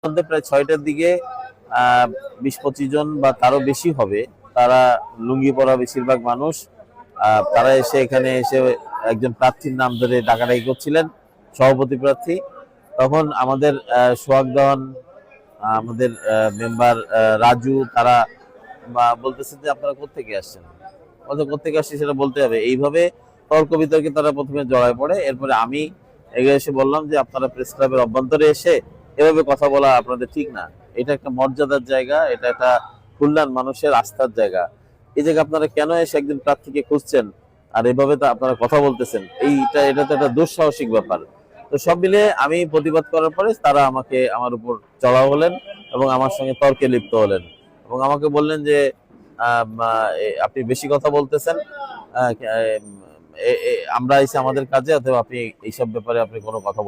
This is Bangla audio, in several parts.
মধ্যে প্রায় ৬টার দিকে ২০-২৫ জন বা তারও বেশি হবে। তারা লুঙ্গি পরা বেশিরভাগ মানুষ। তারা এখানে এসে একজন প্রার্থীর নাম ধরে ডাকাডাকি করছিলেন, সভাপতি প্রার্থী। তখন আমাদের সোহাগ দেওয়ান, আমাদের মেম্বার রাজু, তারা বলতেছে যে আপনারা কোত্থেকে আসছেন, কোত্থেকে আসছি সেটা বলতে হবে। এইভাবে তর্ক বিতর্কে তারা প্রথমে জড়ায় পড়ে। এরপরে আমি এগিয়ে এসে বললাম যে আপনারা প্রেস ক্লাবের অভ্যন্তরে এসে এভাবে কথা বলা আপনাদের ঠিক না। এটা একটা মর্যাদার জায়গা, এটা একটা খুলনার মানুষের আস্থার জায়গা। এই জায়গায় আপনারা কেন এসে একজন প্রার্থীকে খুঁজছেন আর এভাবে তো আপনারা কথা বলতেছেন, এটা তো একটা দুঃসাহসিক ব্যাপার। তো সব মিলে আমি প্রতিবাদ করার পরে তারা আমার উপর চড়াও হলেন এবং আমার সঙ্গে তর্কে লিপ্ত হলেন এবং আমাকে বললেন যে আপনি বেশি কথা বলতেছেন, আমরা এসে আমাদের কাজে, অথবা আপনি এইসব ব্যাপারে আপনি কোনো কথা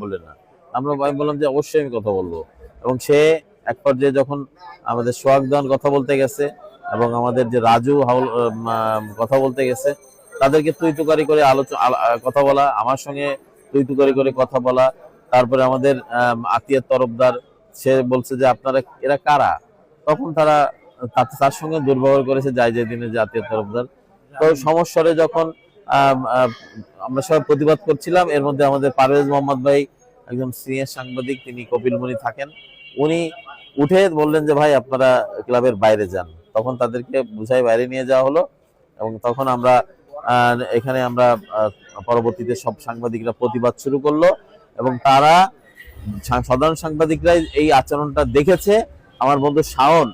বললেন না। আমি বললাম যে অবশ্যই আমি কথা বলবো। এবং সে এক পর্যায়ে যখন আমাদের সোহাগ দেওয়ান কথা বলতে গেছে এবং আমাদের যে রাজু হাউল কথা বলতে গেছে, তাদেরকে তুই তুকারি করে কথা বলা, আমার সঙ্গে তুই তুকারি করে কথা বলা। তারপরে আমাদের আতিয়ার তরফদার, সে বলছে যে আপনারা এরা কারা। তখন তারা তার সঙ্গে দুর্ব্যবহার করেছে যাই দিনের যে আতিয়ার তরফদার। তো সমস্যারে যখন আমরা সবাই প্রতিবাদ করছিলাম, এর মধ্যে আমাদের পারভেজ মোহাম্মদ ভাই, একজন সিনিয়র সাংবাদিক, তিনি কপিলমুনি থাকেন, উনি উঠে বললেন যে ভাই আপনারা ক্লাবের বাইরে যান। তখন তাদেরকে বুঝাই বাইরে নিয়ে যাওয়া হলো এবং তখন আমরা এখানে পরবর্তীতে সব সাংবাদিকরা প্রতিবাদ শুরু করলো এবং তারা সাধারণ সাংবাদিকরাই এই আচরণটা দেখেছে। আমার বন্ধু শাওন,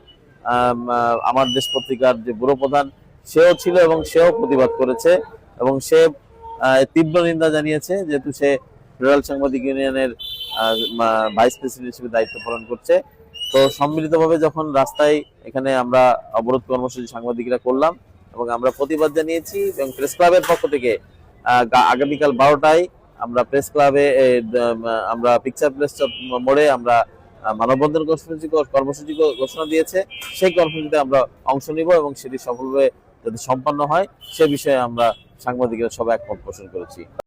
আমার দেশ পত্রিকার যে ব্যুরো প্রধান, সেও ছিল এবং সেও প্রতিবাদ করেছে এবং সে তীব্র নিন্দা জানিয়েছে, যেহেতু সে ফেডারেল সাংবাদিক ইউনিয়নের ভাইস প্রেসিডেন্ট হিসেবে দায়িত্ব পালন করছে। তো সম্মিলিতভাবে যখন রাস্তায় এখানে আমরা অবরোধ কর্মসূচি সাংবাদিকরা করলাম এবং আমরা প্রতিবাদ জানিয়েছি এবং প্রেস ক্লাবের পক্ষ থেকে আগামীকাল 12টায় আমরা প্রেস ক্লাবে আমরা পিকচার প্রেস মোড়ে আমরা মানববন্ধন কর্মসূচি ঘোষণা দিয়েছে। সেই কর্মসূচিতে আমরা অংশ নিব এবং সেটি সফলভাবে যদি সম্পন্ন হয় সে বিষয়ে আমরা সাংবাদিকরা সবাই একমত পোষণ করেছি।